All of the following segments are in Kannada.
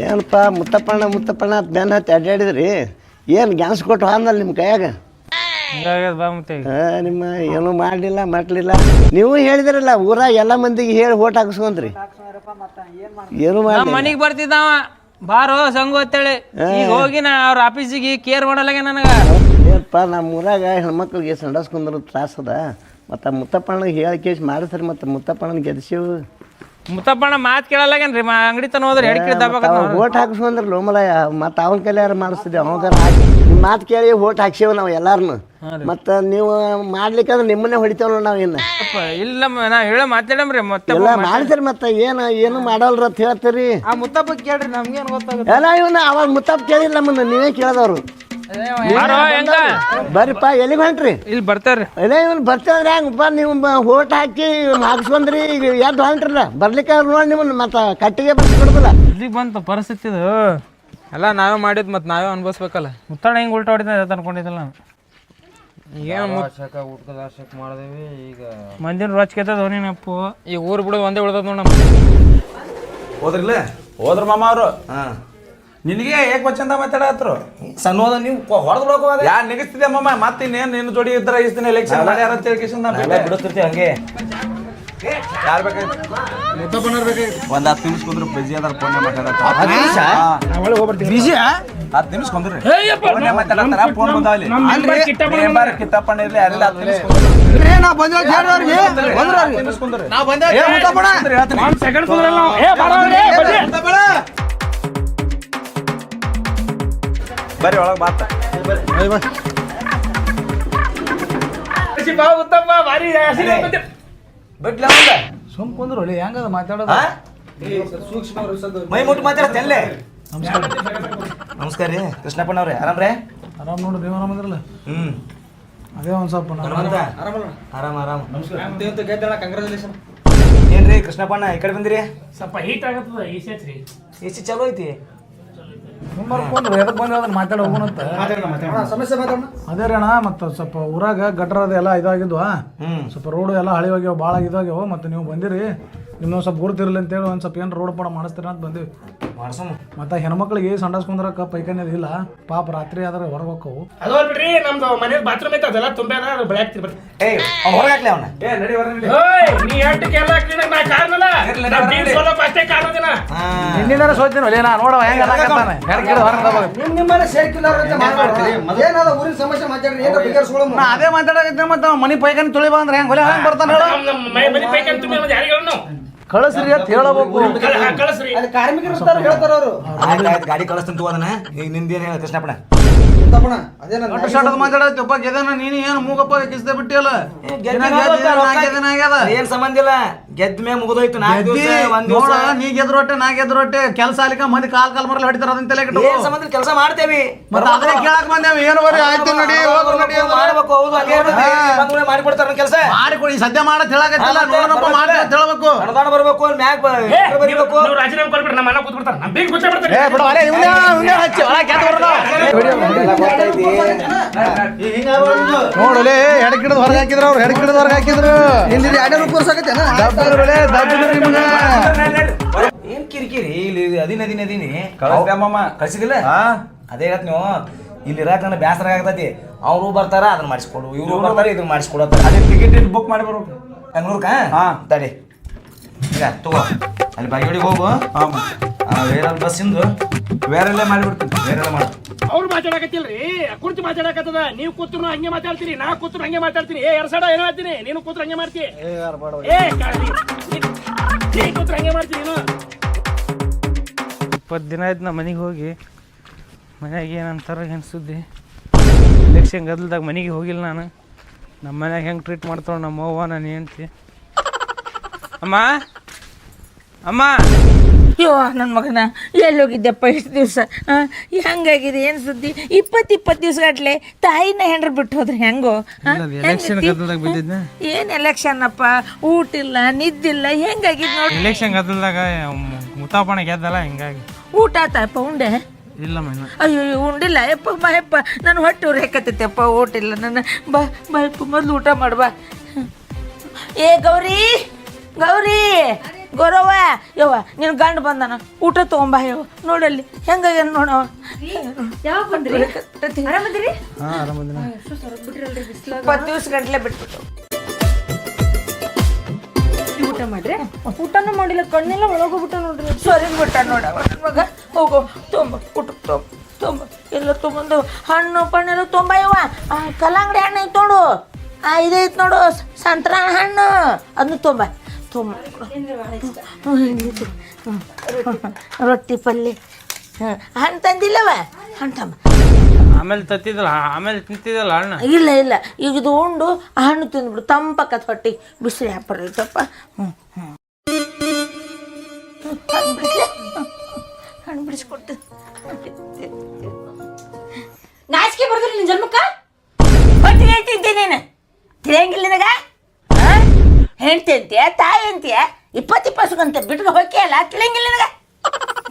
ಏನಪ್ಪ ಮುತ್ತಪ್ಪಣ್ಣ ಅಂತ ಬೆನ್ನ ಹತ್ತಿ ಅಡ್ಡಾಡಿದ್ರಿ ಏನು ಗ್ಯಾನ್ಸ್ ಕೊಟ್ಟು ಹಾಂದಲ್ಲ ನಿಮ್ಮ ಕೈಯಾಗ ನಿಮ್ಮ ಏನೂ ಮಾಡಲಿಲ್ಲ ಮಟ್ಲಿಲ್ಲ ನೀವು ಹೇಳಿದ್ರಲ್ಲ ಊರಾಗ ಎಲ್ಲ ಮಂದಿಗೆ ಹೇಳಿ ಓಟ್ ಹಾಕಿಸ್ಕೊಂಡ್ರಿ ಏನು ಮಾಡಿ ಮನಿಗೆ ಬರ್ತಿದ್ದಾವ ಬಾರೋ ಸಂಗು ಅಂತೇಳಿ ಈಗ ಹೋಗಿ ನಾ ಅವ್ರ ಆಫೀಸಿಗೆ ಕೇರ್ ಮಾಡಲಾಗೆ ನನಗೆ ಏನಪ್ಪ ನಮ್ಮ ಊರಾಗ ಹೆಣ್ಮಕ್ಳಿಗೆ ಸಂಡಸ್ಕೊಂಡ್ರು ತ್ರಾಸದ ಮತ್ತು ಮುತ್ತಪ್ಪಣ್ಣ ಹೇಳಿ ಕೇಸ್ ಮಾಡಿಸ್ರಿ ಮತ್ತು ಮುತ್ತಪ್ಪಣ್ಣನ ಗೆದ್ಸಿವು ಮುತ್ತಪ್ಪಣ್ಣ ಮಾತು ಕೇಳಲ್ಲಾಗೇನ್ರಿ ಅಂಗಡಿ ತನ ಹೋದ್ರೆ ಓಟ್ ಹಾಕಿಸ್ಕೊಂಡ್ರಿ ಲೋಮಲಯ ಮತ್ತು ಅವನ ಕೈಲಿ ಯಾರು ಮಾಡಿಸ್ತಿದ್ದೆ ಅವಾಗ ಹಾಕಿ ನಿಮ್ಮ ಮಾತು ಕೇಳಿ ಓಟ್ ಹಾಕ್ಸೇವ ನಾವು ಎಲ್ಲಾರನು ಮತ್ತು ನೀವು ಮಾಡ್ಲಿಕ್ಕಂದ್ರೆ ನಿಮ್ಮನ್ನೇ ಹೊಡಿತೇವಲ್ಲ ನಾವು ಇನ್ನು ಇಲ್ಲ ನಾ ಹೇಳ ಮಾತಾಡಮ್ರಿ ಮತ್ತೆ ಎಲ್ಲ ಮಾಡ್ತೀರಿ ಮತ್ತೆ ಏನು ಮಾಡಲ್ರ ಅಂತ ಹೇಳ್ತೀರಿ ಆ ಮುತ್ತಪ್ಪ ಕೇಳ್ರಿ ನಮ್ಗೇನು ಗೊತ್ತಾಗುತ್ತೆ ಎಲ್ಲ ಇವನ್ನ ಅವಾಗ ಮುತ್ತಪ್ಪ ಕೇಳಿಲ್ಲ ನಮ್ಮನ್ನ ನೀವೇ ಕೇಳಿದವ್ರು ಬರ್ರಿಪ್ಪ ಎಲ್ಲಿಗೆ ಹೊಂಟ್ರಿ ಇಲ್ಲಿ ಬರ್ತಾರ್ರಿ ಅದೇ ಇವ್ನು ಬರ್ತಾವ್ರಿ ಹೆಂಗಪ್ಪ ನೀವು ಓಟ್ ಹಾಕಿ ಹಾಕ್ಸ್ಕೊಂಡ್ರಿ ಈಗ ಎದ್ದು ಹೊಂಟ್ರಲ್ಲ ಬರ್ಲಿಕ್ಕೆ ನೋಡಿ ನಿಮ್ಮನ್ನ ಮತ್ತೆ ಕಟ್ಟಿಗೆ ಬರ್ಸ್ಕೊಡ್ದಲ್ಲ ಇಲ್ಲಿಗೆ ಬಂತು ಪರಿಸ್ಥಿತಿ ಇದು ಎಲ್ಲ ನಾವೇ ಮಾಡಿದ್ ಮತ್ತೆ ನಾವೇ ಅನ್ಭವಿಸ್ಬೇಕಲ್ಲ ಮುತ್ತಣ್ಣ ಹಿಂಗೆ ಉಲ್ಟಾ ಹೊಡಿದ ಅನ್ಕೊಂಡಿದ್ದಲ್ಲ ಏನು ಮಾಡಿದೇವಿ ಈಗ ಮಂದಿನ ರೋಚ್ಕೆತದ ನೀನಪ್ಪು ಈ ಊರು ಬಿಡೋದು ಒಂದೇ ಉಳ್ದದ ನೋಡ ಹೋದ್ರಿಲ್ಲ ಹೋದ್ರ ಮಾಮ ಅವರು ಹಾಂ ನಿನಗೆ ಏಕ್ ಬಚ್ಚಂದ ಮಾತಾಡತ್ರು ಸಣ್ಣ ಹೋದ ನೀವು ಹೊಡೆದು ಬಿಡೋಕೆ ಯಾರು ನೆಗಿಸ್ತಿದ್ದೆ ಮಾಮ ಮತ್ತೆ ಇನ್ನೇನು ನಿನ್ನ ಜೋಡಿ ಇದ್ರ ಇಸ್ತೀನಿ ಎಲೆಕ್ಷನ್ ಮಾಡ್ಯಾರ ಅಂತ ಹೇಳಿ ಬಿಡುತ್ತಿರ್ತೀವಿ ಹಂಗೆ ಯಾರು ಬೇಕಾಯ್ತು ಒಂದು 10 ನಿಮಿಷ ಕುಂದ್ರೆ ಬಿಜಿ ಅದಾರ ಫೋನ್ ಮಾತಾಡತ್ತ 10 ನಿಮಿಷ ಕುಂದ್ರಿ ಫೋನ್ ಮಾತಾಡತ್ತಾರ ಫೋನ್ ಬಂದಾವಲ್ಲಿ ಕಿತ್ತಪ್ಪಣ್ಣ ಇರ್ಲಿ ಯಾರಿಲ್ಲ 10 ನಿಮಿಷ ಬರ್ರಿ ಒಳಗೆ ಮಾತ ಸುಮ್ ಕುಂದ್ರು ಹೆಂಗದ ಮಾತಾಡೋದು ಮೈ ಮುಟ್ಟು ಮಾತಾಡತ್ತಲ್ಲೇ ನಮಸ್ಕಾರ ರೀ ಕೃಷ್ಣಪ್ಪನವ್ರೆ ಆರಾಮ್ರೇ ಆರಾಮ್ ನೋಡ್ರಿ ನೀವು ಆರಾಮದ್ರಲ್ಲ ಅದೇ ಒಂದು ಸ್ವಲ್ಪ ಆರಾಮ್ ಏನ್ರಿ ಕೃಷ್ಣಪ್ಪಣ್ಣ ಈ ಕಡೆ ಬಂದಿರಿ ಸ್ವಲ್ಪ ಹೀಟ್ ಆಗತ್ತದ ಎಸಿ ಚಲೋ ಐತಿ ಮಾಡ್ಕೊಂಡ್ರಿ ಎದಕ್ಕೆ ಬಂದ್ರೆ ಅದನ್ನ ಮಾತಾಡಿ ಹೋಗೋಣಂತ ಅದೇ ರೀ ಅಣ್ಣ ಮತ್ತು ಸ್ವಲ್ಪ ಊರಾಗ ಗಟ್ರ ಅದೆಲ್ಲ ಇದಾಗಿದ್ವಾ ಸ್ವಲ್ಪ ರೋಡು ಎಲ್ಲ ಹಳಿ ಹೋಗ್ಯಾವ ಭಾಳ ಇದಾಗ್ಯಾವ ಮತ್ತು ನೀವು ಬಂದಿರಿ ನಿಮ್ಮೊಂದು ಸ್ವಲ್ಪ ಗುರುತಿರಲಿ ಅಂತೇಳಿ ಒಂದು ಸ್ವಲ್ಪ ಏನು ರೋಡ್ ಪಡ ಮಾಡಿಸ್ತೀರ ಅಂತ ಬಂದಿವಿ ಮತ್ತೆ ಹೆಣ್ಮಕ್ಳಿಗೆ ಸಂಡಾಸ್ಕೊಂಡ್ರಕ್ಕ ಪೈಖಾನೆ ಇಲ್ಲ ಪಾಪ ರಾತ್ರಿ ಆದ್ರೆ ಹೊರಗೆ ಹೋಕ್ಕವು ಅದು ಬಿಡ್ರಿ ನಮ್ದು ಮನೆ ಬಾತ್ರೂಮ್ ಐತೆ ಅದೆಲ್ಲ ತುಂಬ್ಯಾದ ಅದು ಬೆಳಗ್ತಿ ಬರ್ತೀವಿ ಹೊರಗೆ ಹಾಕ್ಲಿ ಅವನ ನೀ ಎಂಟಕ್ಕೆ ಎಲ್ಲ ಹಾಕ್ಲಿ ನಾ ಕಾರಣಲ್ಲ ಅಷ್ಟೇ ಕಾರಣದಿನ ನಿನ್ನಿಂದ ಸೋತೀನಿ ಒಲೆ ನಾ ನೋಡವ ಹೆಂಗೆ ನಿಮ್ಮನೆ ಊರಿನ ಸಮಸ್ಯೆ ಮಾತಾಡ್ರಿ ಏನು ಬಗೆಹರಿಸ್ಕೊಳ್ಳೋ ಅದೇ ಮಾತಾಡಕತ್ತೆ ಮತ್ತೆ ಮನೆ ಪೈಖಾನೆ ತುಳಿ ಬಂದ್ರೆ ಹೆಂಗೆ ಒಲೆ ಹೆಂಗೆ ಬರ್ತಾನೆ ಮನೆ ಪೈಕಿ ತುಂಬಿ ಯಾರಿಗೂ ಕಳಿಸ್ರಿ ಅಂತ ಹೇಳಬೇಕು ಕಳಿಸ್ರಿ ಅಲ್ಲಿ ಕಾರ್ಮಿಕರು ಇರ್ತಾರೆ ಹೇಳ್ತಾರ ಅವರು ಆಯ್ತು ಗಾಡಿ ಕಳಿಸ್ತೀನಿ ತಗೋದನ ಈಗ ನಿಂದೇನು ಹೇಳ ಕೃಷ್ಣಪ್ಪಣ ಮಾತಾಡತ್ತಪ್ಪ ಗೆದನ ನೀನು ಏನು ಮೂಗಪ್ಪ ಕಿಸ್ದೆ ಬಿಟ್ಟಿಯಲ್ಲ ಏನ್ ಸಂಬಂಧ ಇಲ್ಲ ಗೆದ್ದ ಮ್ಯಾಗ ಮುಗಿದೋಯ್ತು ನೀ ಗೆದ್ರ ರೊಟ್ಟೆ ನಾ ಗೆದ್ರ ರೊಟ್ಟೆ ಕೆಲಸ ಅಲ್ಲಿಕ ಮಂದಿ ಕಾಲ್ ಮರಲಿ ಹೊಡಿತಾರ ಅದಂತೆಲ್ಲ ಏನ್ ಸಂಬಂಧ ಕೆಲಸ ಮಾಡ್ತೇವಿ ಮತ್ತೆ ಅದನ್ನ ಕೇಳಕ್ ಬಂದೇವಿ ಏನು ಬರೀ ಆಯ್ತು ನಡಿ ಮಾಡ್ಬೇಕು ಹೌದು ಮಾಡಿಕೊಡ್ತಾರ ಕೆಲಸ ಮಾಡಿಕೊಡಿ ಸದ್ಯ ಮಾಡತ್ ಹೇಳಕತ್ತಿಲ್ಲ ನೋಡಪ್ಪ ಮಾಡಿ ಅಂತ ಹೇಳ್ಬೇಕು ಅನುದಾನ ಬರ್ಬೇಕು ಮ್ಯಾಗ ಬರಿಬೇಕು ರಾಜೀನಾಮೆ ಕೊಡ್ಬಿಡ್ರಿ ನಮ್ಮ ಮನೆ ಕೂತ್ಬಿಡ್ತಾರ ನಮ್ಮ ಬೀಗ ಗುಚ್ಚ ಬಿಡ್ತಾರೆ ಹಚ್ಚಿ ನೋಡಲೆ ಎಡಕಿಡದ್ ಹೊರಗೆ ಹಾಕಿದ್ರು ಅವ್ರು ಎಡಕಿಡದ್ ಹೊರಗೆ ಹಾಕಿದ್ರು ಏನ್ ಕಿರಿಕಿರಿ ಇಲ್ಲಿ ಅದಿನಿ ಕಳ್ಸಿದಿಲ್ಲ ಅದೇ ಹೇಳ್ತ ನೀವು ಇಲ್ಲಿ ಇರಾಕ ನನ್ನ ಬ್ಯಾಸರ ಆಗತೈತಿ ಅವ್ರು ಬರ್ತಾರ ಅದನ್ನ ಮಾಡಿಸ್ಕೊಡು ಇವ್ರು ಬರ್ತಾರ ಇದನ್ನ ಮಾಡಿಸ್ಕೊಡತ್ತಾರ ಅದೇ ಟಿಕೆಟ್ ಬುಕ್ ಮಾಡಿ ಬರ್ಬೇಕು ಬೆಂಗ್ಳೂರ್ಕ ತಡಿ ಈಗ ತಗೋ ಅಲ್ಲಿ ಬಾಗಿಡಿಗೆ ಹೋಗು ಬೇರೆ ಬಸ್ಸಿಂದು ಬೇರೆಲ್ಲೇ ಮಾಡಿಬಿಡ್ತೀನಿ ಬೇರೆಲ್ಲ ಮಾಡಿ ಅವ್ರು ಮಾತಾಡಕತ್ತಿಲ್ರಿ ಕುರ್ಚಿ ಮಾತಾಡಕತ್ತದ ನೀವು ಕೂತ್ರು ಹಂಗೆ ಮಾತಾಡ್ತೀರಿ ನಾ ಕೂತ್ರು ಹಂಗೆ ಮಾತಾಡ್ತೀನಿ ಎರಸಡ ಏನೋ ಹೇಳ್ತೀನಿ ನೀನು ಕೂತ್ರು ಹಂಗೆ ಮಾಡ್ತೀವಿ ಕೂತ್ರು ಹಂಗೆ ಮಾಡ್ತೀನಿ ನೀನು 20 ದಿನ ಆಯ್ತು ನಾ ಮನೆಗೆ ಹೋಗಿ ಮನ್ಯಾಗ ಏನಂತಾರ ಏನು ಸುದ್ದಿ ಎಲೆಕ್ಷನ್ ಗದ್ದಲ್ದಾಗ ಮನೆಗೆ ಹೋಗಿಲ್ಲ ನಾನು ನಮ್ಮ ಮನ್ಯಾಗ ಹೆಂಗೆ ಟ್ರೀಟ್ ಮಾಡ್ತಾಳೆ ನಮ್ಮ ಅವ್ವ ನಾನು ಹೆಂಡ್ತಿ ಅಮ್ಮ ಅಮ್ಮ ಅಯ್ಯೋ ನನ್ನ ಮಗನ ಎಲ್ಲಿ ಹೋಗಿದ್ದೆಪ್ಪ ಇಷ್ಟು ದಿವಸ ಹೆಂಗಾಗಿದೆ ಏನು ಸುದ್ದಿ 20 ದಿವಸ ಗಟ್ಲೆ ತಾಯಿನ ಹೆಂಡ್ರು ಬಿಟ್ಟು ಹೋದ್ರೆ ಹೆಂಗೋ ಏನು ಎಲೆಕ್ಷನ್ ಅಪ್ಪ ಊಟ ಇಲ್ಲ ನಿದ್ದಿಲ್ಲ ಹೆಂಗಾಗಿದೆ ನೋಡಿ ಎಲೆಕ್ಷನ್ ಗದ್ದಲ್ದಾಗ ಮುತ್ತಾಪಣ ಗೆದ್ದಲ್ಲ ಹಿಂಗಾಗಿ ಊಟ ಆತಪ್ಪ ಉಂಡೆ ಇಲ್ಲ ಮೈನ ಅಯ್ಯೋ ಉಂಡಿಲ್ಲ ಯಪ್ಪ ಯಪ್ಪ ನಾನು ಹೊಟ್ಟೆ ಉರಿ ಹಾಕತ್ತೈತೆಪ್ಪ ಊಟ ಇಲ್ಲ ನನ್ನ ಬಾ ಯಪ್ಪ ಮೊದಲು ಊಟ ಮಾಡ್ಬಾ ಏ ಗೌರಿ ಗೌರವ ಯವ್ವ ನಿನ್ ಗಂಡ ಬಂದಾನ ಊಟ ತೊಗೊಂಬ ಯವ್ವ ನೋಡಲ್ಲಿ ಹೆಂಗಾಗ್ಯಾನ ನೋಡವ ಯಾವಾಗ ಬಂದ್ರಿ ಆರಾಮದಿರಿ ಹಾಂ ಆರಾಮದಿನ 20 ದಿವಸ ಗಂಟ್ಲೆ ಬಿಟ್ಬಿಟ್ಟು ಊಟ ಮಾಡ್ರಿ ಊಟನೂ ಮಾಡಿಲ್ಲ ಕಣ್ಣೆಲ್ಲ ಒಳಗೋಗ್ಬಿಟ್ಟ ನೋಡ್ರಿ ಸೊರಿದ್ ಬಿಟ್ಟ ನೋಡವ ನನ್ನ ಮಗ ಹೋಗು ತೊಂಬ ಊಟಕ್ಕೆ ತೊಂಬ ಎಲ್ಲ ತೊಗೊಂಡು ಹಣ್ಣು ಪಣ್ಣೆಲ್ಲ ತೊಂಬ ಯವ್ವ ಕಲ್ಲಂಗಡಿ ಹಣ್ಣು ಐತೆ ನೋಡು ಇದೈತೆ ನೋಡು ಸಂತ್ರ ಹಣ್ಣು ಅದನ್ನ ತೊಂಬ ರೊಟ್ಟಿ ಪಲ್ಯ ಹಣ್ಣು ತಂದಿಲ್ಲವ ಹಣ್ಣು ತಂಬ ಆಮೇಲೆ ತತ್ತಿದ್ದಲ್ಲ ಆಮೇಲೆ ತಿಂತಿದ್ದಲ್ಲ ಅಣ್ಣ ಇಲ್ಲ ಇಲ್ಲ ಈಗ ಇದು ಉಂಡು ಆ ಹಣ್ಣು ತಿಂದ್ಬಿಡು ತಂಪಕ್ಕತ್ ಹೊಟ್ಟಿ ಬಿಸಿಲು ಹ್ಯಾಪರ್ ಐತಪ್ಪ ಹಣ್ಣು ಬಿಡಿಸ್ಕೊಟ್ಟು ನಾಚಿಕೆ ಬರ್ದ್ರಿ ನಿನ್ ಜನ್ಮಕ್ಕ ಹೊಟ್ಟಿಗೆ ತಿಂತೀನಿ ನೀನು ತಿಳಿಯಂಗಿಲ್ಲ ನಿನಗ ಹೆಂಡ್ತಿ ಅಂತೀಯ ತಾಯಿ ಅಂತೀಯ 20 ಗಂಟೆ ಬಿಟ್ಟು ಹೋಗ್ಯಲ್ಲ ತಿಳಿಯಂಗಿಲ್ಲ ನಿನಗ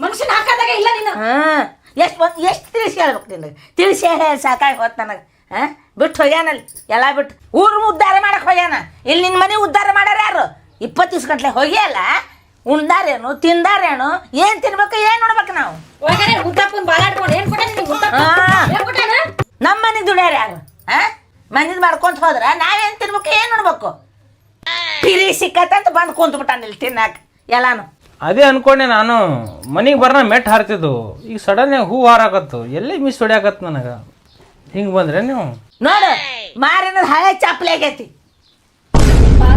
ಮನುಷ್ಯನ ಹಾಕದಾಗ ಇಲ್ಲ ನೀನು ಎಷ್ಟು ತಿಳಿಸಿ ಹೇಳ್ಬೇಕು ನಿನಗೆ ತಿಳಿಸಿ ಹೇಳಿ ಸಾಕಾಗಿ ಹೋತ್ ನನಗೆ ಬಿಟ್ಟು ಹೋಗ್ಯಾನಲ್ಲಿ ಎಲ್ಲ ಬಿಟ್ಟು ಊರು ಉದ್ಧಾರ ಮಾಡಕ್ಕೆ ಹೋಗ್ಯಾನ ಇಲ್ಲಿ ನಿನ್ನ ಮನೆ ಉದ್ಧಾರ ಮಾಡ್ಯಾರ ಯಾರು 20 ಗಂಟ್ಲೆ ಹೋಗ್ಯಲ್ಲ ಉಣ್ದಾರೇನು ತಿಂದಾರೇನು ಏನು ತಿನ್ಬೇಕು ಏನು ನೋಡ್ಬೇಕು ನಾವು ಒಳಗಡೆ ಹುಟ್ಟಪ್ಪನ್ ಬಾಲಾಡ್ಕೊಂಡು ಏನ್ ಕೊಟ್ಟ ನಿನಗೆ ಏನ್ ಕೊಟ್ಟಾನ ನಮ್ಮ ಮನೆಗೆ ದುಡ್ಯಾರ ಯಾರು ಮನೇದು ಮಾಡ್ಕೊಂತ ಹೋದ್ರ ನಾವೇನು ತಿನ್ಬೇಕು ಏನು ನೋಡ್ಬೇಕು ಪಿರಿ ಸಿಕ್ಕತ್ತಂತ ಬಂದು ಕುಂತ್ಬಿಟ್ಟಾನ ಇಲ್ಲಿ ತಿನ್ನಾಕ ಎಲ್ಲಾನು ಅದೇ ಅನ್ಕೊಂಡೆ ನಾನು ಮನೆಗೆ ಬರ್ನ ಮೆಟ್ ಹಾರ್ತಿದ್ದು ಈಗ ಸಡನ್ನಾಗಿ ಹೂ ಹಾರಾಕತ್ತು ಎಲ್ಲಿ ಮಿಸ್ ಹೊಡ್ಯಾಕತ್ತು ನನಗೆ ಹಿಂಗೆ ಬಂದ್ರೆ ನೀವು ನೋಡು ಮಾರಿನ ಹಳೆ ಚಪ್ಪಲಿ ಆಗೈತಿ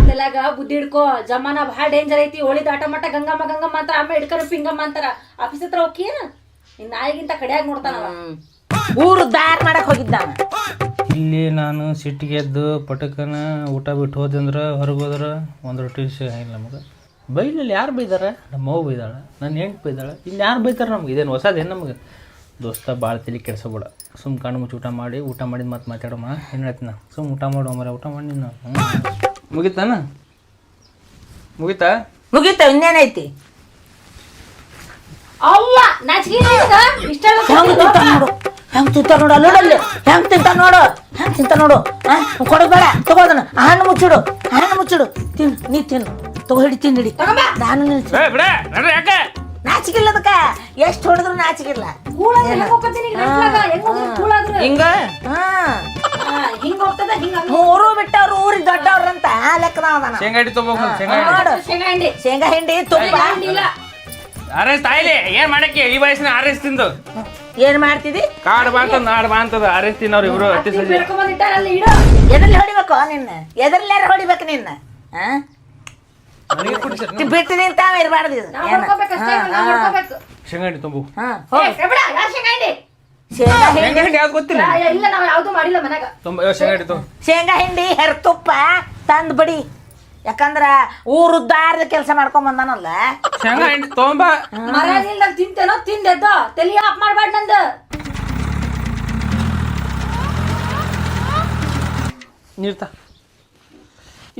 ತಲೆಗ ಬುದ್ಧಿ ಹಿಡ್ಕೋ ಜಮಾನ ಭಾಳ ಡೇಂಜರ್ ಐತಿ ಒಳಿದ ಆಟ ಮಟ್ಟ ಗಂಗಮ್ಮ ಗಂಗಮ್ಮ ಅಂತಾರ ಆಮೇಲೆ ಹಿಡ್ಕರ ಪಿಂಗಮ್ಮ ಅಂತಾರ ಆಫೀಸ್ ಹತ್ರ ಹೋಗಿನ ನಿನ್ ನಾಯಿಗಿಂತ ಕಡಿಯಾಗಿ ನೋಡ್ತಾನವ ಊರು ದಾರ್ ಮಾಡಕ್ ಹೋಗಿದ್ದ ನಾನು. ಇಲ್ಲಿ ನಾನು ಸಿಟ್ಟಿಗೆ ಎದ್ದು ಪಟಕನ ಊಟ ಬಿಟ್ಟು ಹೋದಂದ್ರೆ ಹೊರಗೆ ಹೋದ್ರೆ ಒಂದು ರೊಟ್ಟಿ ಇಲ್ಲ ನಮಗೆ ಬೈಲಲ್ಲಿ ಯಾರು ಬೈದಾರ ನಮ್ಮ ಅವ್ವ ಬೈದಾಳ ನನ್ನ ಹೆಂಡ್ತಿ ಬೈದಾಳ ಇನ್ನು ಯಾರು ಬೈತಾರೆ ನಮ್ಗೆ ಇದೇನು ಹೊಸದೇನು ನಮಗೆ ದೋಸ್ತ ಭಾಳ ತಲೆ ಕೆಡ್ಸೋಬೇಡ ಸುಮ್ಮ ಕಣ್ಣು ಮುಚ್ಚಿ ಊಟ ಮಾಡಿದ ಮತ್ತೆ ಮಾತಾಡೋಮ್ಮ ಏನು ಹೇಳ್ತೀನಿ ಸುಮ್ಮ ಊಟ ಮಾಡೋ ಮರ ಊಟ ಮಾಡಿ ನೀನು ಮುಗಿತಾನ ಮುಗಿತಾ ಮುಗೀತ ಇನ್ನೇನೈತಿ ಅವ್ವ ನಾಚಿಕೆ ಇಷ್ಟ ಹೆಂಗ್ ತಿಂತ ನೋಡು ಹೆಂಗ್ ತಿಂತ ನೋಡು ಅಲ್ಲೋಡಲ್ಲಿ ಹೆಂಗ್ ತಿಂತ ನೋಡು ಕೊಡಬೇಡ ತಗೋದನ ಹಣ್ಣು ಮುಚ್ಚಿಡು ತಿನ್ನು ನೀ ತಿನ್ನು ತಗೋ ಹಿಡಿ ತಿನ್ನಿಡಿ ನಾನು ಯಾಕೆ ನಾಚಿಕಿಲ್ಲದಕ್ಕ ಎಷ್ಟು ಹೊಡೆದ್ರು ನಾಚಿಕಿಲ್ಲ ಹಿಂಗ ಹಿಂಗ ಹೋಗ್ತದ ಹಿಂಗ ಮೂರು ಬಿಟ್ಟವ್ರು ಊರಿಗೆ ದೊಡ್ಡವ್ರಂತ ಲೆಕ್ಕದ ಶೇಂಗಾ ಹಿಡಿ ತೊಗೋಬೇಕು ನೋಡು ಶೇಂಗಾ ಹಿಂಡಿ ಶೇಂಗಾ ಹಿಂಡಿ ತುಪ್ಪ ಇಲ್ಲ ಆರೇಸ್ ತಾಯಿಲಿ ಏನ್ ಮಾಡಕ್ಕೆ ಈ ವಯಸ್ಸಿನ ಆರೇಸ್ ತಿಂದು ಏನ್ ಮಾಡ್ತಿದಿ ಕಾಡ್ ಬಾಂತದ ನಾಡ್ ಬಾಂತದ ಆರೇಸ್ ತಿನ್ನವ್ರು ಇಬ್ರು ಅತ್ತಿ ಸಜ್ಜೆ ಬೆಳ್ಕೊಂಬಂದಿಟ್ಟಾರಲ್ಲ ಇಡು ಎದ್ರಲ್ಲಿ ಹೊಡಿಬೇಕು ನಿನ್ನ ಎದ್ರಲ್ಲಾರ ಹೊಡಿಬೇಕು ನಿನ್ನ ಬಿಟ್ಟು ನಿಂತಾವ ಇರಬಾರ್ದು ಇದು ನಾವ್ ಹೊಡ್ಕೋಬೇಕಷ್ಟೇ ನಾವ್ ಹೊಡ್ಕೋಬೇಕು ಶೇಂಗಾ ಹಿಡಿ ತುಂಬು ಬಿಡ ಯಾರ್ ಶೇಂಗಾ ಹಿಂಡಿ ಶೇಂಗಾ ಹಿಂಡಿ ಶೇಂಗಾ ಹಿಂಡಿ ಯಾವ್ದು ಗೊತ್ತಿಲ್ಲ ಇಲ್ಲ ನಾವ್ ಯಾವ್ದು ಮಾಡಿಲ್ಲ ಮನ್ಯಾಗ ಶೇಂಗಾ ಹಿಡಿ ತುಂಬ ಶೇಂಗಾ ಹಿಂಡಿ ಹೆರ್ತುಪ್ಪ ತಂದ್ ಬಿಡಿ ಯಾಕಂದ್ರ ಊರು ಉದ್ದಾರದ ಕೆಲಸ ಮಾಡ್ಕೊಂಡ್ ಬಂದಾನಲ್ಲ ಶೇಂಗಾ ಹಿಂಡಿ ತೊಂಬ ಮರ್ಯಾದಿಲ್ದ ತಿಂತೇನೋ ತಿಂದೆದ್ದೋ ತಲಿ ಆಫ್ ಮಾಡ್ಬೇಡ ನಂದು ನೀರ್ತ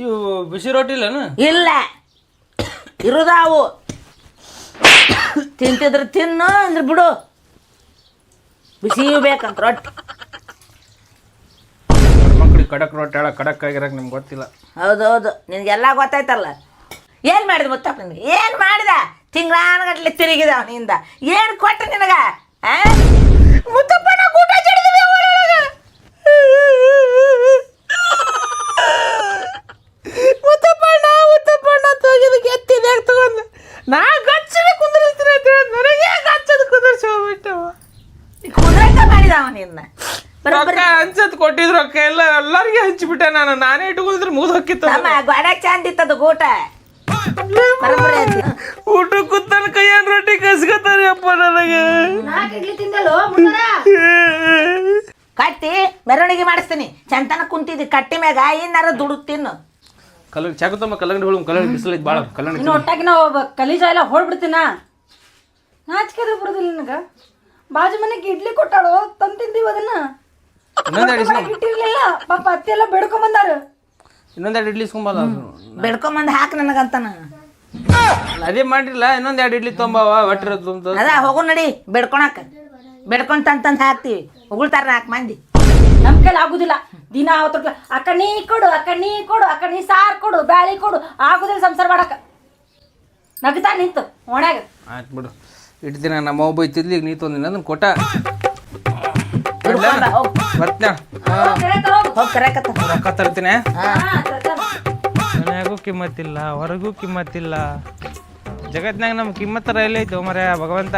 ಇವು ಬಿಸಿ ರೊಟ್ಟಿ ಇಲ್ಲನು ಇಲ್ಲ ಇರುದಾವು ತಿಂತಿದ್ರೆ ತಿನ್ನು ಅಂದ್ರೆ ಬಿಡು ಬಿಸಿ ಬೇಕಂತ ರೊಟ್ಟಿ ಮಕ್ಳಿಗೆ ಕಡಕ್ ರೊಟ್ಟಿ ಹೇಳ ಕಡಕ್ ಆಗಿರಕ್ ನಿಮ್ಗೆ ಗೊತ್ತಿಲ್ಲ ಹೌದೌದು ನಿನಗೆಲ್ಲ ಗೊತ್ತಾಯ್ತಲ್ಲ ಏನು ಮಾಡಿದ ಮುತ್ತಪ್ಪ ನಿನಗೆ ಏನು ಮಾಡಿದ ತಿಂಗಳಾನಗಟ್ಲೆ ತಿರುಗಿದ ಅವನಿಂದ ಏನು ಕೊಟ್ಟ ನಿನಗ ಮುತ್ತಪ್ಪ ನಾ ಊಟ ಜಡಿದ್ವಿ ಮುತ್ತಪ್ಪಣ್ಣ ತೋಗಿದ ಗೆತ್ತಿದ ತಗೊಂಡು ನಾ ಗಚ್ಚನ ಕುಂದ್ರಿಸ್ತೀನಿ ಅಂತ ಹೇಳಿ ನನಗೆ ಗಚ್ಚದ ಕುಂದ್ರಿಸಿ ಹೋಗ್ಬಿಟ್ಟವ ಕುಂದ್ರಂಗ ಮಾಡಿದ ಅವನಿಂದ ರೊಕ್ಕ ಹಂಚತ್ ಕೊಟ್ಟಿದ್ ರೊಕ್ಕ ಎಲ್ಲರಿಗೆ ಹಂಚಿಬಿಟ್ಟೆ ನಾನೇ ಇಟ್ಕೊಂಡಿದ್ರೆ ಮುಗಿದು ಹೊಕ್ಕಿತ್ತು ಗೋಡ ಚಂದ ಇತ್ತದು ಊಟ ಊಟ ಕೂತಾನ ಕೈಯನ್ ರೊಟ್ಟಿ ಕಸ್ಕೊತಾರೆ ಅಪ್ಪ ನನಗೆ 4 ಇಡ್ಲಿ ತಿಂದಲ್ಲೋ ಮುನ್ನರ ಕಟ್ಟಿ ಮೆರವಣಿಗೆ ಮಾಡಿಸ್ತೀನಿ ಚಂತನ ಕುಂತಿದ್ದಿ ಕಟ್ಟಿ ಮ್ಯಾಗ ಏನಾರ ದುಡ್ಡು ತಿನ್ನು ಕಲ್ಲಂಗಡಿ ಚಾಕುತ್ತಮ್ಮ ಕಲ್ಲಂಗಡಿ ಹುಳು ಕಲ್ಲಂಗಡಿ ಬಿಸಿಲೈತಿ ಭಾಳ ಕಲ್ಲಂಗಡಿ ಇನ್ನು ಒಟ್ಟಾಗಿ ನಾವು ಕಲೀಜ ಎಲ್ಲ ಹೊಡ್ಬಿಡ್ತೀನ ನಾಚಿಕೆ ಬರೋದಿಲ್ಲ ನನಗ ಬಾಜು ಮನೆಗೆ ಇಡ್ಲಿ ಕೊಟ್ಟಾಳು ತಂದು ತಿಂದೀವಿ ಅದನ್ನ ಇಟ್ಟಿರ್ಲಿಲ್ಲ ಪಾಪ ಅತ್ತೆ ಎಲ್ಲ ಬೆಡ್ಕೊಂಡ್ ಬಂದಾರ ಇನ್ನೊಂದೆರಡು ಇಡ್ಲಿ ಇಸ್ಕೊಂಬಲ್ಲ ಬೆಡ್ಕೊಂಬಂದು ಹಾಕಿ ನನಗಂತಾನ ಅದೇ ಮಾಡಿರಲ್ಲ ಇನ್ನೊಂದೆರಡು ಇಡ್ಲಿ ತೊಂಬವ ಒಟ್ಟಿರ ತುಂಬ ಅದ ಹೋಗು ನಡಿ ಬೆಡ್ಕೊಳಕ ಬೆಡ್ಕೊಂಡ್ ತಂದು ಹಾಕ್ತಿವಿ ಉಗುಳ್ತಾರ 4 ಮಂದಿ ನಮ್ ಕೈಲಿ ಆಗುದಿಲ್ಲ ದಿನ ಅವತ್ತು ಅಕ್ಕಣಿ ಕೊಡು ಅಕ್ಕಣಿ ಸಾರ್ ಕೊಡು ಬ್ಯಾಳಿ ಕೊಡು ಆಗುದಿಲ್ಲ ಸಂಸಾರ ಮಾಡಕ ನಗ್ತಾ ನಿಂತು ಒಣಗ ಆಯ್ತು ಬಿಡು ಇಟ್ಟು ದಿನ ನಮ್ಮ ಅವ್ವ ಬೈತಿದ್ಲಿ ಈಗ ನೀ ತೊಂದಿನ ಅದನ್ನ ಕೊಟ್ಟ ಬರ್ತೀನ ಹೋಗಿ ಕರೆಕತ್ತ ರೊಕ್ಕ ತರ್ತೀನಿ ಮನ್ಯಾಗೂ ಕಿಮ್ಮತ್ತಿಲ್ಲ ಹೊರಗೂ ಕಿಮ್ಮತ್ತಿಲ್ಲ ಜಗತ್ನಾಗ ನಮ್ಮ ಕಿಮ್ಮತ್ತರ ಎಲ್ಲೈತೆ ಮರ ಭಗವಂತ